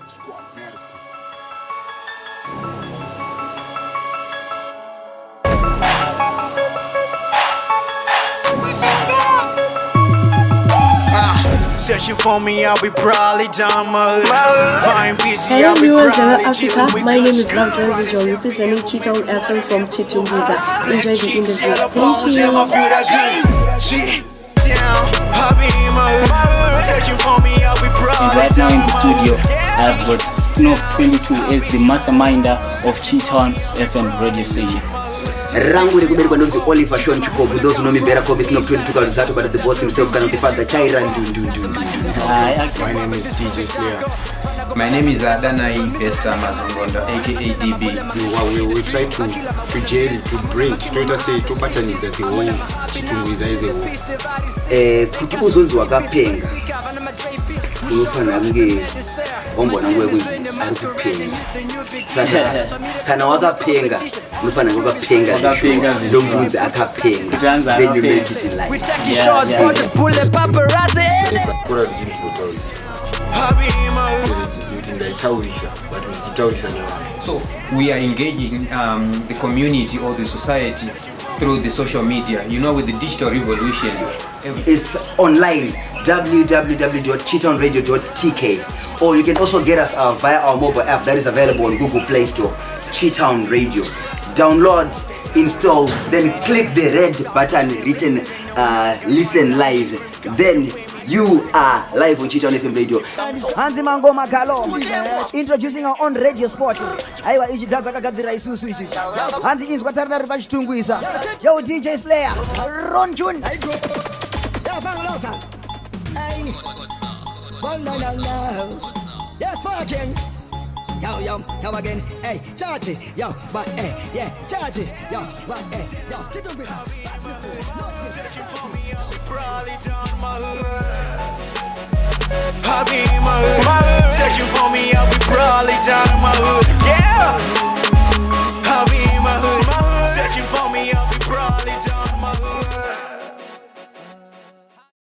Squad medicine. Searching for me, I'll be probably down my hood. Fine, busy, Hello I'll be viewers, hello probably Africa. chilling with My name is guns. Love Jones, you're representing Chitungwiza FM from Chitungwiza. Enjoy the interview. Thank She down, I'll be in my hood. Searching for me, I'll be And probably right now in down the my studio, hood. I've got Snoop 22 as the masterminder of Chiton FM radio station. Rangu rekuberwa ndonzi Oliver Sean Chikobu. Those who know me better call me Snoop 22 Karuzato, but the boss himself cannot be father Chairan. My name is DJ Slayer. My name is Adanai Besta Mazongonda, aka DB. We try to jail, to bring, to say, to pattern the whole Chitungwiza is a whole. Kuti uzonzi wakapenga unofanira kunge wambona nguva yekunzi ari kupenga. Saka kana wakapenga unofanira wakapenga ndokunzi akapenga. Then you make it in life. Kura vijinsi kutowiza. Ndaitauriza, but nikitauriza ni wame. So we are engaging the community or the society through the social media. You know, with the digital revolution, It's online, www.chitownradio.tk, or you can also get us via our mobile app that is available on Google Play Store, Chitown Radio. Download, install, then click the red button written listen live. Then you are live on Chitown FM Radio. Hanzi Mangoma Galo, introducing our own radio spot. Aiwa ichi dagwa kakadzira isusu ichi. Hanzi inzwa tarinari pachitungwiza. Yo DJ Slayer, Ron June. Yes, fucking. Yo, again. Hey, charge it. Yo, but hey, yeah, charge it. Yo, but hey, yo, Chitungwiza. I'll be